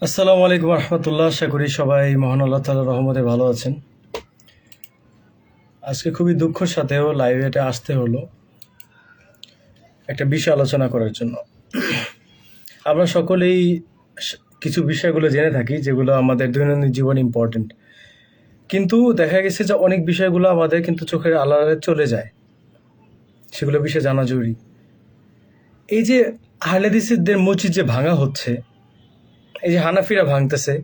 আসসালামু আলাইকুম রহমতুল্লাহ। আশা করি সবাই মহান আল্লাহ তাআলার রহমতে ভালো আছেন। আজকে খুবই দুঃখের সাথেও লাইভে এটা আসতে হলো একটা বিষয় আলোচনা করার জন্য। আমরা সকলেই কিছু বিষয়গুলো জেনে থাকি যেগুলো আমাদের দৈনন্দিন জীবনে ইম্পর্টেন্ট, কিন্তু দেখা গেছে যে অনেক বিষয়গুলো আমাদের কিন্তু চোখের আড়ালে চলে যায়, সেগুলো বিষয়ে জানা জরুরি। এই যে আহলে হাদিসদের মসজিদ যে ভাঙা হচ্ছে, এই যে হানাফিরা ভাঙতেছে,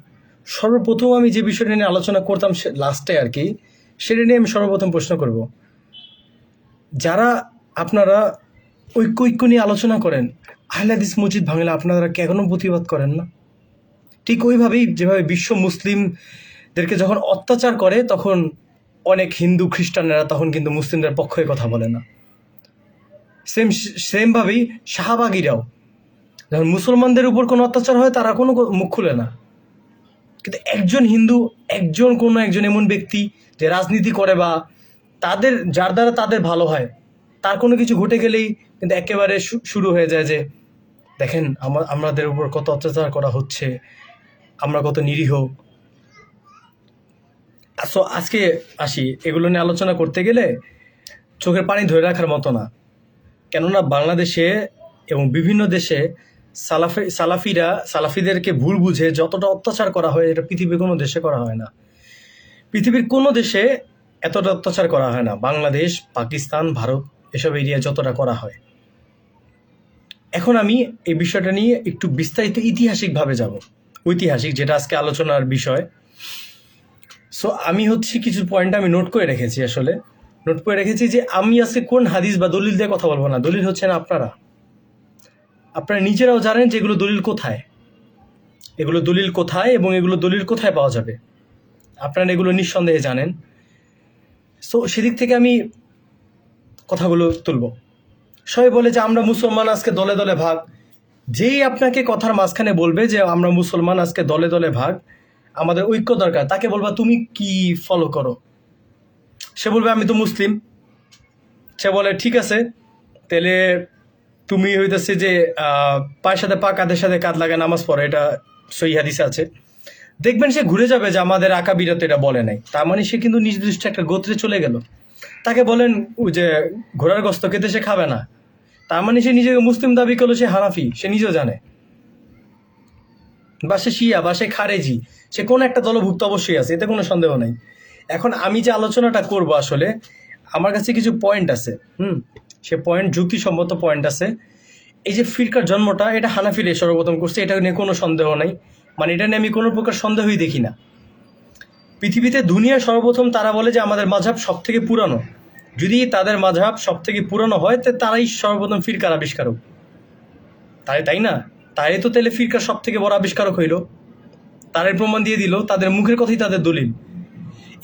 সর্বপ্রথম আমি যে বিষয়টা নিয়ে আলোচনা করতাম লাস্টে আর কি, সেটা নিয়ে আমি সর্বপ্রথম প্রশ্ন করব। যারা আপনারা ঐক্য নিয়ে আলোচনা করেন, আহলে হাদিস মসজিদ ভাঙলে আপনারা কেন প্রতিবাদ করেন না? ঠিক ওইভাবেই যেভাবে বিশ্ব মুসলিমদেরকে যখন অত্যাচার করে তখন অনেক হিন্দু খ্রিস্টানেরা তখন কিন্তু মুসলিমদের পক্ষে কথা বলে না। সেমভাবেই শাহবাগীরাও যখন মুসলমানদের উপর কোনো অত্যাচার হয় তারা কোনো মুখ খুলে না। কিন্তু একজন হিন্দু, কোনো একজন এমন ব্যক্তি যে রাজনীতি করে বা যার দ্বারা তাদের ভালো হয়, তার কোনো কিছু ঘটে গেলেই কিন্তু একেবারে শুরু হয়ে যায় যে দেখেন আমাদের উপর কত অত্যাচার করা হচ্ছে, আমরা কত নিরীহ। সো আজকে আসি, এগুলো নিয়ে আলোচনা করতে গেলে চোখের পানি ধরে রাখার মতো না। কেননা বাংলাদেশে এবং বিভিন্ন দেশে সালাফিদেরকে ভুল বুঝে যতটা অত্যাচার করা হয়, এটা পৃথিবীর কোনো দেশে করা হয় না। পৃথিবীর কোনো দেশে এতটা অত্যাচার করা হয় না বাংলাদেশ, পাকিস্তান, ভারত এসব এরিয়ায় যতটা করা হয়। এখন আমি এই বিষয়টা নিয়ে একটু বিস্তারিত ঐতিহাসিকভাবে যাব, যেটা আজকে আলোচনার বিষয়। সো আমি কিছু পয়েন্ট আমি নোট করে রেখেছি, যে আমি আজকে কোন হাদিস বা দলিল দিয়ে কথা বলবো না। দলিল হচ্ছেন আপনারা নিজেরাও জানেন যে এগুলো দলিল কোথায় এবং এগুলো দলিল কোথায় পাওয়া যাবে, আপনারা এগুলো নিঃসন্দেহে জানেন। সো সেদিক থেকে আমি কথাগুলো তুলব। সবাই বলে যে আমরা মুসলমান আজকে দলে দলে ভাগ। যেই আপনাকে কথার মাঝখানে বলবে যে আমরা মুসলমান আজকে দলে দলে ভাগ, আমাদের ঐক্য দরকার, তাকে বলবা তুমি কি ফলো করো? সে বলবে আমি তো মুসলিম। সে বলে ঠিক আছে, তাহলে তুমি হইতেছে যে পায়ের সাথে পা, কাঁধের সাথে কাঁধ লাগায় নামাজ পড়ে, এটা সহিহ হাদিসে আছে। দেখবেন সে ঘুরে যাবে যে আমাদের আকাবিরা তো এটা বলে নাই, তার মানে সে কিন্তু নির্দিষ্ট একটা গোত্রে চলে গেল। তাকে বলেন যে ঘোড়ার গোস্ত খেতে সে খাবে না, তার মানে সে নিজেকে মুসলিম দাবি করলো, সে হানাফি, সে নিজেও জানে। বা সে শিয়া বা সে খারেজি, সে কোন একটা দলভুক্ত অবশ্যই আছে, এতে কোনো সন্দেহ নাই। এখন আমি যে আলোচনাটা করব, আসলে আমার কাছে কিছু পয়েন্ট আছে। সে পয়েন্ট যুক্তিসম্মত পয়েন্ট আছে। এই যে ফিরকার জন্মটা, এটা হানাফিরা সর্বপ্রথম করছে, এটা নিয়ে কোনো সন্দেহ নাই। মানে এটা নিয়ে আমি কোনো প্রকার সন্দেহই দেখি না। পৃথিবীতে দুনিয়া সর্বপ্রথম তারা বলে যে আমাদের মাযহাব সব থেকে পুরানো। যদি তাদের মাযহাব সব থেকে পুরানো হয় তো তারাই সর্বপ্রথম ফিরকার আবিষ্কারক, তাই না? তাই তো তাহলে ফিরকার সব থেকে বড় আবিষ্কারক হইল, তারের প্রমাণ দিয়ে দিল, তাদের মুখের কথাই তাদের দলিল।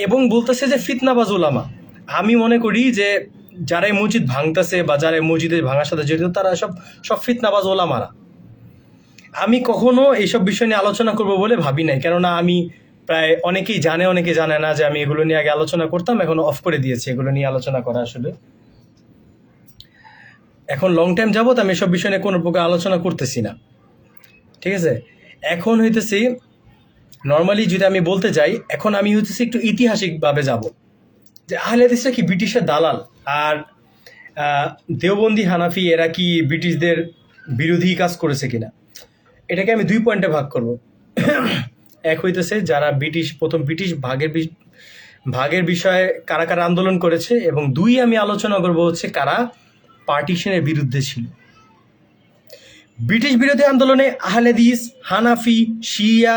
এবং বলতেছে যে ফিতনাবাজ উলামা। আমি মনে করি যে যারা এই মসজিদ ভাঙতেছে বা যারা মসজিদের ভাঙার সাথে জড়িত, তারা সব ফিতনাবাজ ওলামারা। আমি কখনো এইসব বিষয় নিয়ে আলোচনা করব বলে ভাবি নাই, কেননা আমি প্রায় অনেকেই জানে অনেকে জানে না যে আমি এগুলো নিয়ে আগে আলোচনা করতাম, এখন অফ করে দিয়েছি এগুলো নিয়ে আলোচনা করা। আসলে এখন লং টাইম যাবত আমি এসব বিষয় নিয়ে কোনো প্রকার আলোচনা করতেছি না, ঠিক আছে? এখন নর্মালি যদি আমি বলতে যাই, এখন আমি একটু ঐতিহাসিকভাবে যাব যে আহলে হাদিসরা কি ব্রিটিশের দালাল, আর দেওবন্দি হানাফি এরা কি ব্রিটিশদের বিরোধী কাজ করেছে কিনা। এটাকে আমি দুই পয়েন্টে ভাগ করব। এক যারা প্রথম ব্রিটিশ ভাগের বিষয়ে কারা কারা আন্দোলন করেছে, এবং দুই আমি আলোচনা করব কারা পার্টিশনের বিরুদ্ধে ছিল। ব্রিটিশ বিরোধী আন্দোলনে আহলে হাদিস, হানাফি, শিয়া,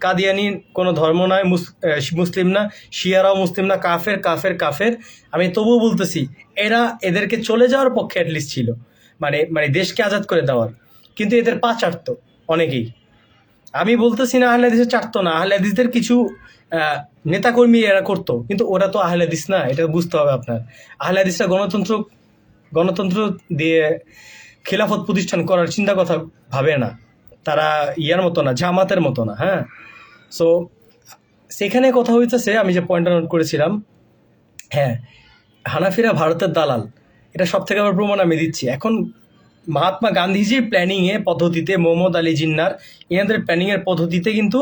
কাদিয়ানি কোনো ধর্ম নয়, মুসলিম না, শিয়ারাও মুসলিম না, কাফের। আমি তবুও বলতেছি এদেরকে চলে যাওয়ার পক্ষে অ্যাটলিস্ট ছিল, মানে দেশকে আজাদ করে দেওয়ার। কিন্তু এদের পা চাটতো অনেকেই। আমি বলতেছি না আহলে হাদিসের চাটতো না, আহলে হাদিসদের কিছু নেতাকর্মী এরা করতো, কিন্তু ওরা তো আহলে হাদিস না, এটা বুঝতে হবে আপনার। আহলে হাদিসরা গণতন্ত্র দিয়ে খেলাফত প্রতিষ্ঠান করার চিন্তা কথা ভাবে না, তারা ইয়ার মতো না, জামাতের মতো না। হ্যাঁ, সো সেখানে কথা হইতেছে, আমি যে পয়েন্টটা নোট করেছিলাম, হ্যাঁ হানাফিরা ভারতের দালাল, এটা সব থেকে আমার প্রমাণ আমি দিচ্ছি। এখন মহাত্মা গান্ধীজির প্ল্যানিংয়ে পদ্ধতিতে, মোহাম্মদ আলী জিন্নার এনাদের প্ল্যানিংয়ের পদ্ধতিতে কিন্তু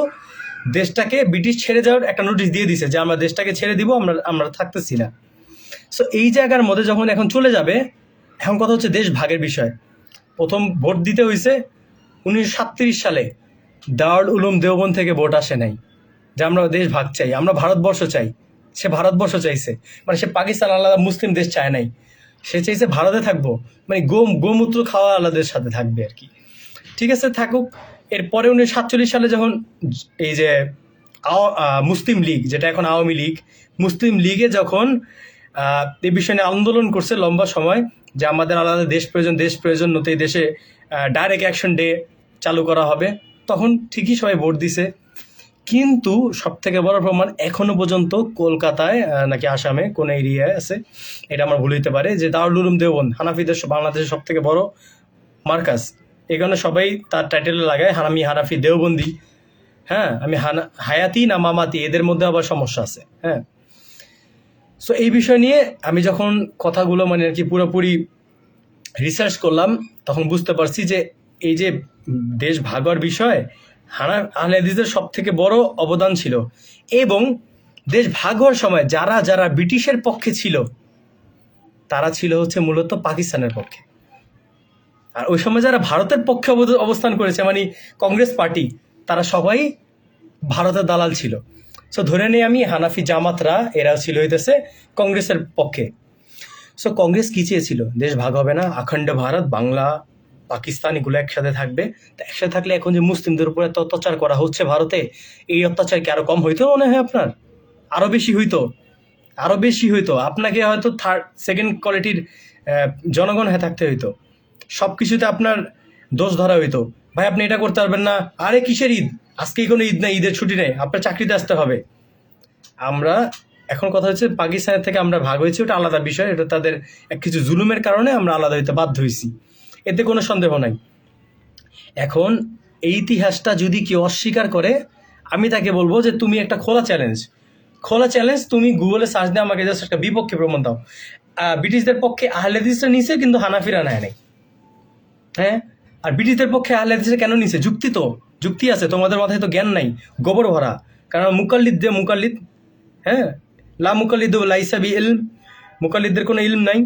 দেশটাকে ব্রিটিশ ছেড়ে যাওয়ার একটা নোটিশ দিয়ে দিছে যে আমরা দেশটাকে ছেড়ে দিব, আমরা থাকতেছি না। সো এই জায়গার মধ্যে যখন এখন চলে যাবে, এখন কথা হচ্ছে দেশ ভাগের বিষয়। প্রথম ভোট দিতে হয়েছে 1937 সালে, দারুল উলুম দেওবন্দ থেকে ভোট আসে নাই যে আমরা দেশ ভাগ চাই, আমরা ভারতবর্ষ চাই। সে ভারতবর্ষ চাইছে, মানে সে পাকিস্তান আলাদা মুসলিম দেশ চায় নাই, সে চাইছে ভারতে থাকবো, মানে গোমূত্র খাওয়া আলাদের সাথে থাকবে আর কি। ঠিক আছে, থাকুক। এরপরে 1947 সালে যখন এই যে মুসলিম লীগ, যেটা এখন আওয়ামী লীগ, মুসলিম লীগে যখন এই বিষয় নিয়ে আন্দোলন করছে লম্বা সময় যে আমাদের আলাদা দেশ প্রয়োজন, দেশ প্রয়োজন, নতুন এই দেশে ডাইরেক্ট অ্যাকশন ডে চালু করা হবে, তখন ঠিকই সবাই ভোট দিছে। কিন্তু সব থেকে বড় প্রমাণ এখনো পর্যন্ত কলকাতায় নাকি আসামে কোন এরিয়ায় আছে, এটা আমার ভুল হইতে পারে, যে দারুল উলুম দেওবন্দ হানাফিদের বাংলাদেশের সব থেকে বড় মার্কাজ। এই কারণে সবাই তার টাইটেলে লাগায় হানাফি দেওবন্দি। হ্যাঁ, আমি হায়াতি না মামাতি, এদের মধ্যে আবার সমস্যা আছে। হ্যাঁ, সো এই বিষয় নিয়ে আমি যখন কথাগুলো মানে আর কি পুরোপুরি রিসার্চ করলাম, তখন বুঝতে পারছি যে এই যে দেশ ভাগর বিষয় আহলে হাদিসদের সব থেকে বড় অবদান ছিল। এবং দেশ ভাগ হওয়ার সময় যারা যারা ব্রিটিশের পক্ষে ছিল, তারা ছিল হচ্ছে মূলত পাকিস্তানের পক্ষে। আর ওই সময় যারা ভারতের পক্ষে অবস্থান করেছে, মানে কংগ্রেস পার্টি, তারা সবাই ভারতের দালাল ছিল। সো ধরে নিই আমি, হানাফি জামাতরা এরা ছিল হইতেছে কংগ্রেসের পক্ষে। সো কংগ্রেস কী চেয়েছিল? দেশ ভাগ হবে না, অখণ্ড ভারত, বাংলা পাকিস্তান এগুলো একসাথে থাকবে। তো একসাথে থাকলে এখন যে মুসলিমদের উপর এত অত্যাচার করা হচ্ছে ভারতে, এই অত্যাচার কি আরো কম হইতো মনে হয় আপনার? আরো বেশি হইতো, আরো বেশি হইতো। আপনাকে হয়তো সেকেন্ড কোয়ালিটির জনগণ হয়ে থাকতে হইতো, সব কিছুতে আপনার দোষ ধরা হইতো। ভাই আপনি এটা করতে পারবেন না, আরে কিসের ঈদ, আজকেই কোনো ঈদ নেই, ঈদের ছুটি নেই, আপনার চাকরিতে আসতে হবে। আমরা এখন কথা হচ্ছে পাকিস্তানের থেকে আমরা ভাগ হয়েছি, ওটা আলাদা বিষয়, এটা তাদের কিছু জুলুমের কারণে আমরা আলাদা হইতে বাধ্য হয়েছি, এতে কোনো সন্দেহ নাই। এখন এই ইতিহাসটা যদি কেউ অস্বীকার করে, আমি তাকে বলবো যে তুমি একটা খোলা চ্যালেঞ্জ, তুমি গুগলে সার্চ দিয়ে আমাকে জাস্ট একটা বিপক্ষে প্রমাণ দাও। ব্রিটিশদের পক্ষে আহলে হাদিসরা নিছে, কিন্তু হানাফিরা নেয় নাই। হ্যাঁ, আর ব্রিটিশদের পক্ষে আহলে হাদিসরা কেন নিছে? যুক্তি আছে, তোমাদের মাথায় তো জ্ঞান নাই, গোবর ভরা। কারণ মুকাল্লিদ, হ্যাঁ, লা মুকাল্লিদ লাইসা বি ইলম, মুকাল্লিদদের কোনো ইলম নাই।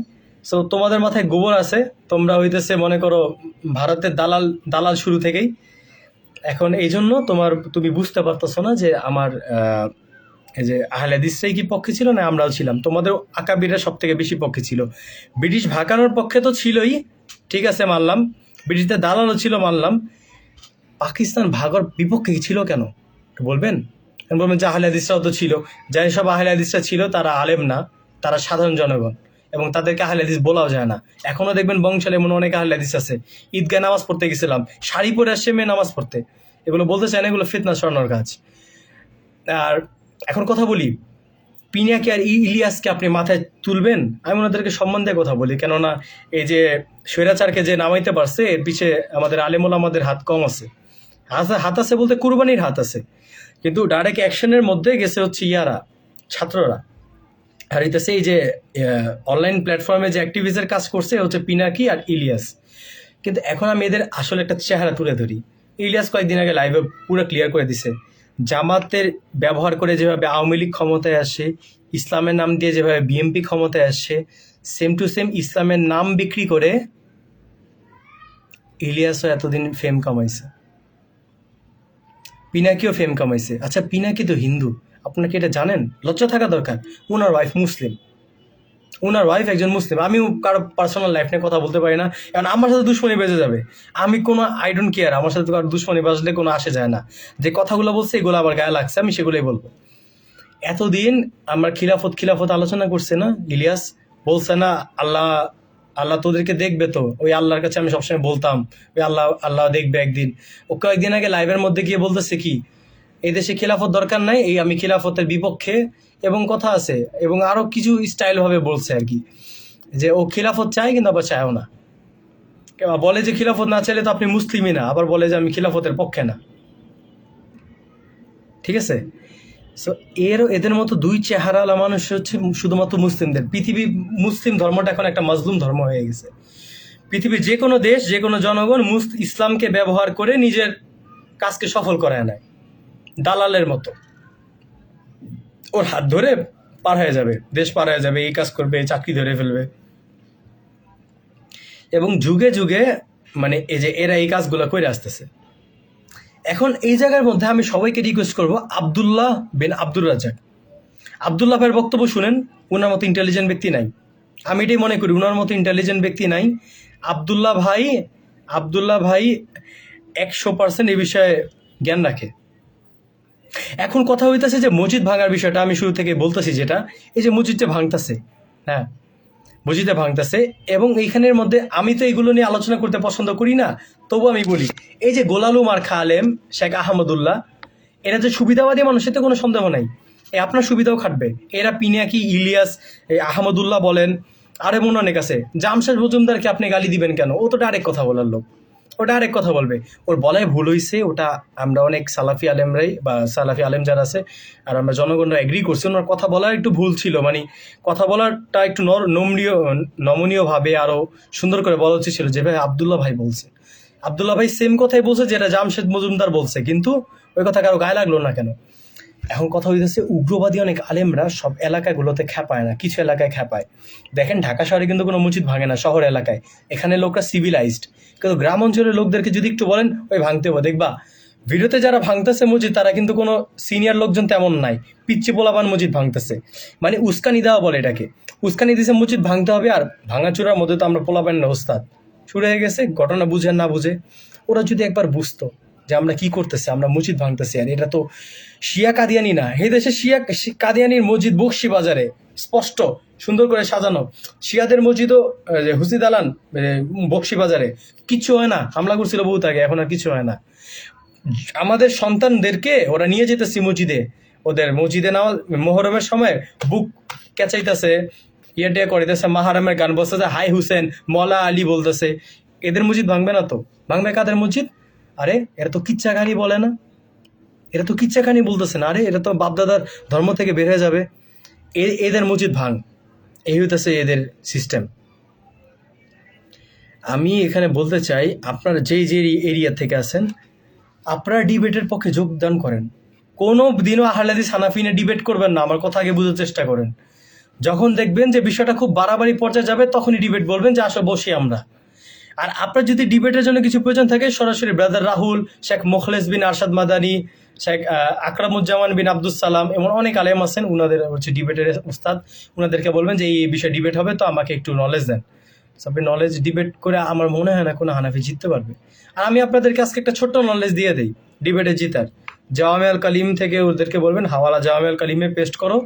সো তোমাদের মাথায় গোবর আছে, তোমরা হইতেছে মনে করো ভারতের দালাল শুরু থেকেই। এখন এই জন্য তুমি বুঝতে পারতেছো না যে আমার এই যে আহলে হাদিসরাই কি পক্ষে ছিল না আমরাও ছিলাম। তোমাদের আকাবিরা সব থেকে বেশি পক্ষে ছিল, ব্রিটিশ ভাগানোর পক্ষে তো ছিলই, ঠিক আছে মানলাম, ব্রিটিশদের দালালও ছিল মানলাম, পাকিস্তান ভাগর বিপক্ষে ছিল কেন বলবেন? বলবেন যে আহলে হাদিসরাও তো ছিল। যাই সব আহলে হাদিসরা ছিল তারা আলেম না, তারা সাধারণ জনগণ, এবং তাদেরকে আহলে হাদিস বলাও যায় না। এখনও দেখবেন বংশালে এমন অনেক আহলে হাদিস আছে, ঈদগায় নামাজ পড়তে গেছিলাম, শাড়ি পরে আসছে মেয়ে নামাজ পড়তে, এগুলো বলতে চায় না, এগুলো ফিতনা ছড়ানোর কাজ। আর এখন কথা বলি, পিনাকি আর ইলিয়াসকে আপনি মাথায় তুলবেন? আমি ওনাদেরকে সম্মান দিয়ে কথা বলি, কেননা এই যে স্বৈরাচারকে যে নামাইতে পারছে, এর পিছে আমাদের আলেমুল আমাদের হাত কম আছে। হাত আছে বলতে কুরবানির হাত আছে, কিন্তু ডাইরেক্ট অ্যাকশনের মধ্যে গেছে হচ্ছে ছাত্ররা। আর হইতেছে এই যে অনলাইন প্ল্যাটফর্মে যে অ্যাক্টিভিস্টের কাজ করছে হচ্ছে পিনাকি আর ইলিয়াস। কিন্তু এখন আমি এদের আসলে একটা চেহারা তুলে ধরি। ইলিয়াস কয়েকদিন আগে লাইভে পুরো ক্লিয়ার করে দিছে, জামাতের ব্যবহার করে যেভাবে আওয়ামী লীগ ক্ষমতায় আসে, ইসলামের নাম দিয়ে যেভাবে বিএনপি ক্ষমতায় আসে, সেম টু সেম ইসলামের নাম বিক্রি করে ইলিয়াসও এতদিন ফেম কামাইছে, পিনাকিও ফেম কামাইছে। আচ্ছা, পিনাকি তো হিন্দু, আপনারা কি এটা জানেন? লজ্জা থাকা দরকার। ওনার ওয়াইফ একজন মুসলিম। আমিও কারো পার্সোনাল লাইফ নিয়ে কথা বলতে পারি না, কারণ আমার সাথে দুশ্মনী বেজে যাবে। আমি কোনো আই ডোন্ট কেয়ার, আমার সাথে কারো দুশ্মনী বাজলে কোনো আসে যায় না। যে কথাগুলো বলছে এগুলো আবার গায়ে লাগছে, আমি সেগুলোই বলবো। এতদিন আমরা খিলাফত আলোচনা করছে না, ইলিয়াস বলছে না আল্লাহ তোদেরকে দেখবে। তো ওই আল্লাহর কাছে আমি সবসময় বলতাম ওই আল্লাহ দেখবে একদিন। ও কয়েকদিন আগে লাইভের মধ্যে গিয়ে বলতেছে কি, এই দেশে খিলাফত দরকার নাই, এই আমি খিলাফতের বিপক্ষে, এবং কথা আছে, এবং আরো কিছু স্টাইল ভাবে বলছে আর কি, যে ও খিলাফত চায় কিন্তু আবার চায়ও না। বলে যে খিলাফত না চাইলে তো আপনি মুসলিমই না, আবার বলে যে আমি খিলাফতের পক্ষে না। ঠিক আছে, সো এদের মতো দুই চেহারাওয়ালা মানুষ হচ্ছে শুধুমাত্র মুসলিমদের। মুসলিম ধর্মটা এখন একটা মাজলুম ধর্ম হয়ে গেছে। পৃথিবীর যে কোনো দেশ, যে কোনো জনগণ ইসলামকে ব্যবহার করে নিজের কাজকে সফল করায় নেয়, দালালের মতো। ওর হাত ধরে পার হয়ে যাবে, দেশ পার হয়ে যাবে, এই কাজ করবে, চাকরি ধরে ফেলবে। এবং যুগে যুগে মানে এই যে এরা এই কাজগুলো করে আসতেছে। এখন এই জায়গার মধ্যে আমি সবাইকে রিকোয়েস্ট করবো, আবদুল্লাহ বিন আব্দুর রাজ্জাক, আবদুল্লাহ ভাইয়ের বক্তব্য শুনেন। ওনার মতো ইন্টেলিজেন্ট ব্যক্তি নাই, আমি এটাই মনে করি, ওনার মতো ইন্টেলিজেন্ট ব্যক্তি নাই। আবদুল্লাহ ভাই 100% এই বিষয়ে জ্ঞান রাখে। এখন কথা হইতেছে যে মসজিদ ভাঙার বিষয়টা আমি শুরু থেকে বলতেছি, যেটা এই যে মসজিদটা ভাঙতেছে, হ্যাঁ মসজিদে ভাঙতেছে, এবং এইখানের মধ্যে আমি তো এগুলো নিয়ে আলোচনা করতে পছন্দ করি না, তবু আমি বলি, এই যে গোলালু মার্খা আলেম শেখ আহমদুল্লাহ, এরা যে সুবিধাবাদী মানুষ, এতে কোনো সন্দেহ নাই, আপনার সুবিধাও খাটবে। এরা পিনাকি, ইলিয়াস, আহমদুল্লাহ বলেন, আরে মনে অনেক আছে। জামশেদ মজুমদারকে আপনি গালি দিবেন কেন? ও তো ডাইরেক্ট কথা বলার লোক, ও ডাইরেক্ট কথা বলবে। ওর বলায় ভুল হয়েছে, ওটা আমরা অনেক সালাফি আলেমরাই বা সালাফি আলেম যারা আছে আর আমরা জনগণরা এগ্রি করছি, ওনার কথা বলার একটু ভুল ছিল, মানে কথা বলারটা একটু নমনীয়ভাবে আরও সুন্দর করে বলা উচিত ছিল, যেভাবে আবদুল্লাহ ভাই বলছে। আবদুল্লাহ ভাই সেম কথাই বলছে যেটা জামশেদ মজুমদার বলছে, কিন্তু ওই কথা কারো গায়ে লাগলো না কেন? এখন কথা হইতেছে, উগ্রবাদী অনেক আলেমরা সব এলাকাগুলোতে খেপায় না, কিছু এলাকায় খেপায়। দেখেন ঢাকা শহরে কিন্তু কোনো মসজিদ ভাঙে না, শহর এলাকায় এখানে লোকরা সিভিলাইজড, কিন্তু গ্রাম অঞ্চলের লোকদেরকে যদি একটু বলেন ওই ভাঙতে হবে, দেখবা ভিডিওতে যারা ভাঙতেছে মসজিদ তারা কিন্তু কোনো সিনিয়র লোকজন তেমন নাই, পিচ্ছি পোলাপান মসজিদ ভাঙতেছে, মানে উস্কানি দেওয়া বলে এটাকে, উস্কানি দিয়েছে মসজিদ ভাঙতে হবে। আর ভাঙাচুরার মধ্যে তো আমরা পোলাপান না, ওস্তাদ শুরু হয়ে গেছে, ঘটনা বুঝে না বুঝে। ওরা যদি একবার বুঝতো যে আমরা কি করতেছি, আমরা মসজিদ ভাঙতেছি, আর এটা তো শিয়া কাদিয়ানি না, এই দেশে শিয়া কাদিয়ানির মসজিদ বকশি বাজারে স্পষ্ট সুন্দর করে সাজানো, শিয়াদের মসজিদও হুসি দালান বকশি বাজারে, কিচ্ছু হয় না, হামলা করছিল বহুত আগে, এখন আর কিছু হয় না। আমাদের সন্তানদেরকে ওরা নিয়ে যেতেছি মসজিদে, ওদের মসজিদে নামাজ মোহরমের সময় বুক কেচাইতেছে, ইয়ে করিতেছে, মাহারামের গান বলতেছে, হাই হুসেন মলা আলী বলতেছে। এদের মসজিদ ভাঙবে না তো? ভাঙবে কাদের মসজিদ? আরে এরা তো কিচ্ছা কাহিনী বলে না, এরা তো কিচ্ছা কাহিনী বলতেছে না, আরে এরা তো বাপদাদার ধর্ম থেকে বের হয়ে যাবে, এদের মসজিদ ভাঙ, এই হইতেছে এদের সিস্টেম। আমি এখানে বলতে চাই, আপনারা যেই যে এরিয়া থেকে আছেন, আপনারা ডিবেটের পক্ষে যোগদান করেন। কোনো দিনও আহলে হাদিস হানাফি নিয়ে ডিবেট করবেন না, আমার কথা আগে বুঝার চেষ্টা করেন। যখন দেখবেন যে বিষয়টা খুব বাড়াবাড়ি পর্যায়ে যাবে, তখনই ডিবেট বলবেন যে আসলে বসি আমরা। আর আপনার যদি ডিবেটের জন্য কিছু প্রয়োজন থাকে, সরাসরি ব্রাদার রাহুল, শেখ মোখলেস বিন আরশাদ মাদানী, শেখ আকরামুজ্জামান বিন আব্দুস সালাম, এমন অনেক আলেম আছেন, ওনাদের হচ্ছে ডিবেটের উস্তাদ, ওনাদেরকে বলবেন যে এই বিষয়ে ডিবেট হবে, তো আমাকে একটু নলেজ দেন। আপনি নলেজ ডিবেট করে আমার মনে হয় না কোনো হানাফি জিততে পারবে। আর আমি আপনাদেরকে আজকে একটা ছোট্ট নলেজ দিয়ে দিই ডিবেটে জিতার। জাওয়ামে আল কালিম থেকে ওদেরকে বলবেন হাওয়ালা জাওয়ামে আল কালিমে পেস্ট করো,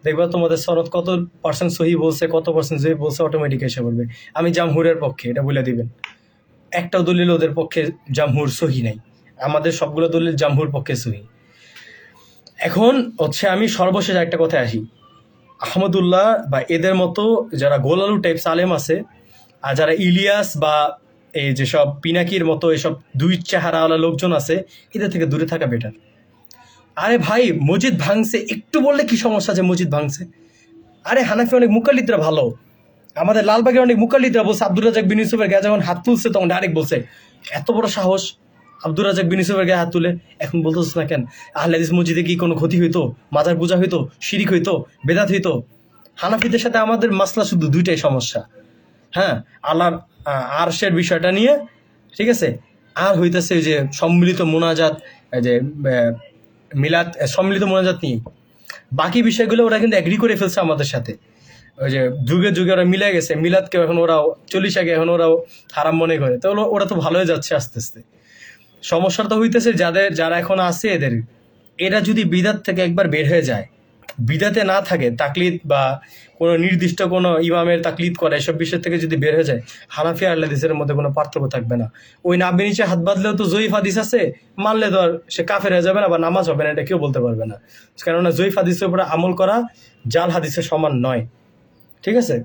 দেখবা তোমাদের সনদ কত পার্সেন্ট সহি বলছে, কত পার্সেন্ট সহি বলছে, অটোমেটিক এসে বলবে। আমি জামহুরের পক্ষে, এটা বলে দিবেন। একটাও দলিল ওদের পক্ষে জামহুর সহি নাই, আমাদের সবগুলো দলিল জামহুর পক্ষে সহি। এখন হচ্ছে আমি সর্বশেষ একটা কথায় আসি, আহমদুল্লাহ বা এদের মতো যারা গোলালু টাইপ সালেম আছে, আর যারা ইলিয়াস বা এই যেসব পিনাকির মতো এসব দুই চেহারাওয়ালা লোকজন আছে, এদের থেকে দূরে থাকা বেটার। আরে ভাই মসজিদ ভাঙছে, একটু বললে কি সমস্যা যে মসজিদ ভাঙছে? আরে হানাফি অনেক মুকাল্লিদরা ভালো, আমাদের লালবাগের অনেক মুকাল্লিদরা বলছে আব্দুর রাজাক বিন ইউসুফের গায়ে যখন হাত তুলছে তখন ডাইরেক্ট বলছে, এত বড় সাহস আব্দুর রাজাক বিন ইউসুফের গায়ে হাত তুলে। এখন বলতেছ না কেন? আহলে হাদিস মসজিদে কি কোনো ক্ষতি হইতো? মাজার পূজা হইতো? শিরিক হইতো? বেদাত হইতো? হানাফিদের সাথে আমাদের মাসলা শুধু দুইটাই সমস্যা, হ্যাঁ, আল্লাহর আরশের বিষয়টা নিয়ে, ঠিক আছে, আর হইতেছে যে সম্মিলিত মোনাজাত, যে মিলাদ, সম্মিলিত মোনাজাত নিয়ে। বাকি বিষয়গুলো ওরা কিন্তু এগ্রি করে ফেলছে আমাদের সাথে, ওই যে যুগে যুগে ওরা মিলে গেছে, মিলাদকে এখন ওরাও 40 আগে এখন ওরাও হারাম মনে করে, তো ওরা তো ভালো হয়ে যাচ্ছে আস্তে আস্তে। সমস্যাটা হইতেছে যারা এখন আছে এরা যদি বিদাত থেকে একবার বের হয়ে যায়, বিদাতে না থাকে, তাকলিদ বা কোনো নির্দিষ্ট কোনো ইমামের তাকলিদ করে, এসব বিষয় থেকে যদি বের হয়ে যায়, হানাফি আর হাদিসের মধ্যে কোনো পার্থক্য থাকবে না। ওই নাবি নিচে হাত বাঁধলেও তো জয়ীফ হাদিস আছে, মানলে তো আর সে কাফের হয়ে যাবে না বা নামাজ হবে না, এটা কেউ বলতে পারবে না, কেননা জয়ীফ হাদিসের উপরে আমল করা জাল হাদিসের সমান নয়, ঠিক আছে?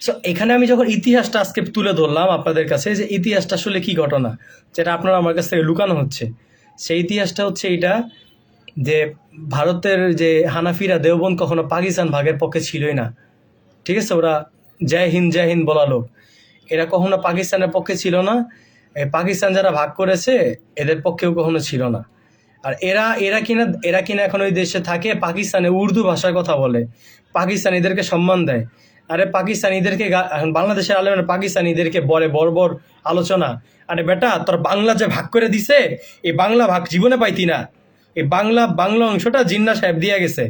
সো এখানে আমি যখন ইতিহাসটা আজকে তুলে ধরলাম আপনাদের কাছে, যে ইতিহাসটা আসলে কি ঘটনা যেটা আপনারা আমার কাছ থেকে লুকানো হচ্ছে, সেই ইতিহাসটা হচ্ছে এইটা, যে ভারতের যে হানাফিরা দেওবন্দ কখনো পাকিস্তান ভাগের পক্ষে ছিলই না, ঠিক আছে? ওরা জয় হিন্দ বলা লোক। এরা কখনো পাকিস্তানের পক্ষে ছিল না, এই পাকিস্তান যারা ভাগ করেছে এদের পক্ষেও কখনো ছিল না। আর এরা কিনা এখন ওই দেশে থাকে, পাকিস্তানে উর্দু ভাষায় কথা বলে, পাকিস্তানিদেরকে সম্মান দেয়। আরে পাকিস্তানিদেরকে এখন বাংলাদেশের আলেমেরা পাকিস্তানিদেরকে বলে বর্বর আলোচনা। আরে বেটা, তোর বাংলা যে ভাগ করে দিছে, এই বাংলা ভাগ জীবনে পাইতি না। এই বাংলা অংশটা জিন্না সাহেব দিয়ে গেছে,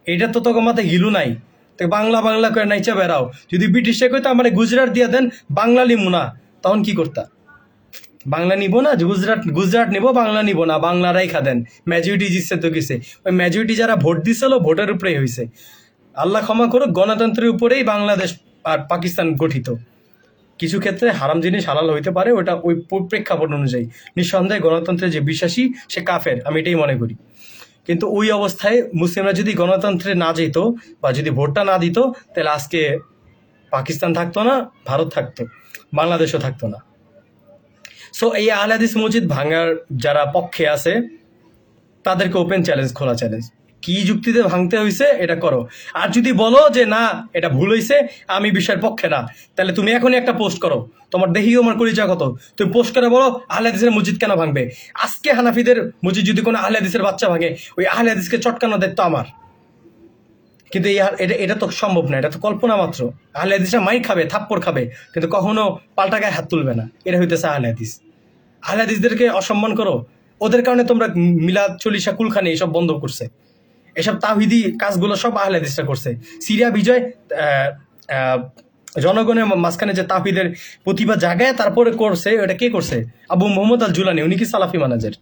এটা তো তোকে মাথায় হিলু নাই। তো বাংলা করে নাইচা বেড়াও। যদি ব্রিটিশে কইতো আমার গুজরাট দিয়ে দেন, বাংলা লিমু না, তখন কি করতা? বাংলা নিব না, গুজরাট নিব, বাংলা নিব না, বাংলারাই খাদেন। মেজরিটি জিতছে তো কিসে? ওই মেজরিটি যারা ভোট দিছিল ভোটের উপরেই হয়েছে। আল্লাহ ক্ষমা করুক, গণতন্ত্রের উপরেই বাংলাদেশ আর পাকিস্তান গঠিত। কিছু ক্ষেত্রে হারাম জিনিস হালাল হইতে পারে, ওটা ওই প্রেক্ষাপট অনুযায়ী। নিঃসন্দেহে গণতন্ত্রে যে বিশ্বাসী সে কাফের, আমি এটাই মনে করি। কিন্তু ওই অবস্থায় মুসলিমরা যদি গণতন্ত্রে না যেত বা যদি ভোটটা না দিত, তাহলে আজকে পাকিস্তান থাকতো না, ভারত থাকতো, বাংলাদেশও থাকতো না। সো এই আহলে হাদিস মসজিদ ভাঙার যারা পক্ষে আছে তাদেরকে ওপেন চ্যালেঞ্জ, খোলা চ্যালেঞ্জ, কি যুক্তিতে ভাঙতে হয়েছে এটা করো। আর যদি বলো যে না এটা ভুল হয়েছে, আমি বিষয়ের পক্ষে না, তাহলে তুমি এখনই একটা পোস্ট করো, তোমার দেহি আমার পরিচয় কত, তুমি পোস্ট করে বলো আহলে হাদিসের মসজিদ কেন ভাঙবে। আজকে হানাফিদের মসজিদ যদি কোনো আহলে হাদিসের বাচ্চা ভাঙে, ওই আহলে হাদিসকে চটকানো দায়িত্ব আমার। কিন্তু এটা তো সম্ভব না, এটা তো কল্পনা মাত্র। আহলে হাদিসরা মাইর খাবে, থাপ্পড় খাবে, কিন্তু কখনো পাল্টা গায়ে হাত তুলবে না। এটা হইতেছে আহলে হাদিস। আহলে হাদিসদেরকে অসম্মান করো, ওদের কারণে তোমরা মিলাদ চলিসা কুলখানি এসব বন্ধ করছে, এসব তাওহীদি কাজগুলো সব আহলে হাদিসরা করছে। সিরিয়া বিজয় জনগণের মাঝখানে যে তাওহীদের প্রতিভা জাগায় তারপরে করছে, ওটা কে করছে? আবু মোহাম্মদ আল জুলানি, উনি কি সালাফি মানাজের?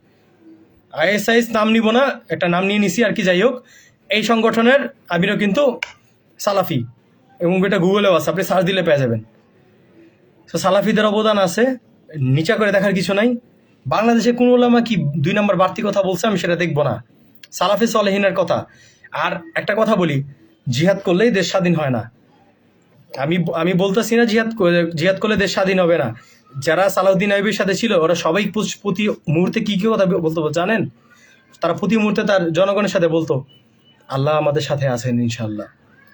আইএসআইএস নাম নিব না, একটা নাম নিয়ে নিছি আর কি। যাই হোক, এই সংগঠনের আমিরও কিন্তু সালাফি, এবং এটা গুগলেও আছে, আপনি সার্চ দিলে পেয়ে যাবেন। তো সালাফিদের অবদান আছে, নিচা করে দেখার কিছু নাই। বাংলাদেশে কোন ওলামা কি 2 নম্বর বাড়তি কথা বলছে আমি সেটা দেখবো না, সালাফি সালেহিনের কথা। আর একটা কথা বলি, জিহাদ করলেই দেশ স্বাধীন হয় না। আমি বলতেছি না জিহাদ করলে দেশ স্বাধীন হবে না। যারা সালাউদ্দিন আইয়ুবের সাথে ছিল ওরা সবাই প্রতি মুহূর্তে কি কথা বলতো জানেন? তারা প্রতি মুহূর্তে তার জনগণের সাথে বলতো আল্লাহ আমাদের সাথে আছেন, ইনশাল্লাহ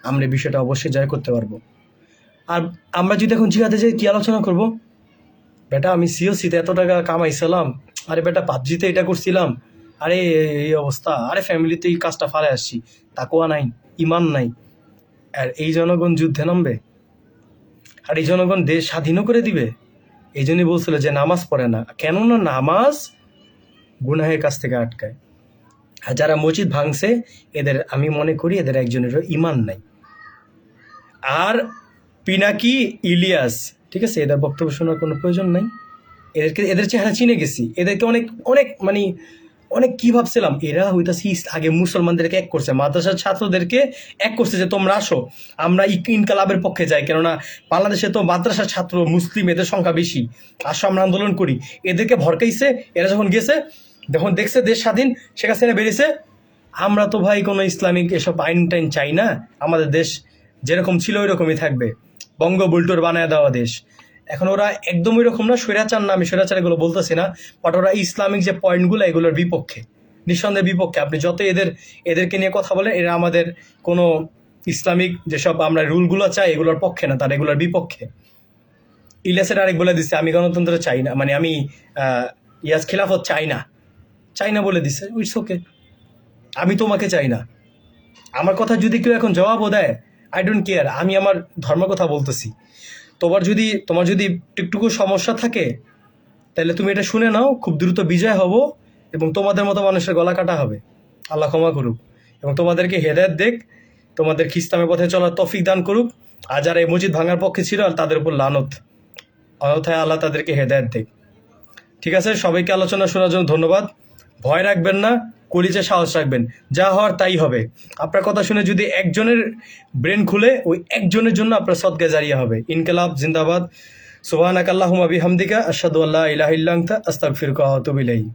আমরা এই বিষয়টা অবশ্যই জয় করতে পারবো। আর আমরা যদি এখন জিহাদে যাই, কি আলোচনা করব? বেটা আমি সিওসিতে এত টাকা কামাইছিলাম, আরে বেটা পাবজিতে এটা করছিলাম, আরে এই অবস্থা, আরে ফ্যামিলিতে এই কাজটা ফালে আসছি, তাকওয়া নাই, ইমান নাই। আর এই জনগণ যুদ্ধে নামবে, আর এই জনগণ দেশ স্বাধীনও করে দিবে। এই জন্যই বলছিল যে নামাজ পড়ে না, কেননা নামাজ গুনাহের কাছ থেকে আটকায়। আর যারা মসজিদ ভাঙছে এদের আমি মনে করি এদের একজনেরও ইমান নাই। আর পিনাকি ইলিয়াস, ঠিক আছে, এদের বক্তব্য শোনার কোনো প্রয়োজন নাই। এদের চেহারা চিনে গেছি, এদেরকে অনেক অনেক মানে অনেক কি ভাবছিলাম, এরা হইতাছি আগে মুসলমানদেরকে এক করছে, মাদ্রাসার ছাত্রদেরকে এক করছে যে তোমরা আসো আমরা ইনকালাবের পক্ষে যাই, কেননা বাংলাদেশে তো মাদ্রাসার ছাত্র মুসলিম এদের সংখ্যা বেশি, আসো আমরা আন্দোলন করি। এদেরকে ভরকাইছে। এরা যখন গেছে, যখন দেখছে দেশ স্বাধীন, শেখ হাসিনা বেরিয়েছে, আমরা তো ভাই কোনো ইসলামিক এসব আইন টাইন চাই না, আমাদের দেশ যেরকম ছিল ওই রকমই থাকবে, বঙ্গবুলটোর বানায় দেওয়া দেশ। এখন ওরা একদম ওই রকম না, স্বৈরাচার না, আমি স্বৈরাচার এগুলো বলতেছি না, বাট ওরা ইসলামিক যে পয়েন্টগুলো এগুলোর বিপক্ষে, নিঃসন্দেহে বিপক্ষে। আপনি যত এদেরকে নিয়ে কথা বলেন, এরা আমাদের কোনো ইসলামিক যেসব আমরা রুলগুলো চাই এগুলোর পক্ষে না, তারা এগুলোর বিপক্ষে। ইলিয়াসের আরেক বলে দিচ্ছে আমি গণতন্ত্র চাই না, মানে আমি ইয়াস খিলাফত চাই না বলে দিচ্ছে। ইটস ওকে, আমি তোমাকে চাই না। আমার কথা যদি কেউ এখন জবাবও দেয়, আই ডোন্ট কেয়ার, আমি আমার ধর্মের কথা বলতেছি। তোমার যদি টুকটুকু সমস্যা থাকে তাহলে তুমি এটা শুনে নাও, খুব দ্রুত বিজয় হব এবং তোমাদের মতো মানুষের গলা কাটা হবে। আল্লাহ ক্ষমা করুক এবং তোমাদেরকে হেদায়েত দেখ, তোমাদের ইসলামের পথে চলার তৌফিক দান করুক। আর যারা এই মসজিদ ভাঙার পক্ষে ছিল তাদের উপর লানত, অন্যথায় আল্লাহ তাদেরকে হেদায়েত দেখ। ঠিক আছে, সবাইকে আলোচনা শোনার জন্য ধন্যবাদ। ভয় রাখবেন না, কলিজে সাহস রাখবেন, যা হওয়ার তাই হবে। আপনার কথা শুনে যদি একজনের ব্রেন খুলে, ওই একজনের জন্য আপনার সদকা জারিয়া হবে। ইনকালাব জিন্দাবাদ। সুবহানাকাল্লাহুম্মা বিহামদিকা আশহাদু আল্লা ইলাহা ইল্লা আনতা আস্তাগফিরুকা ওয়া আতুবু ইলাইক।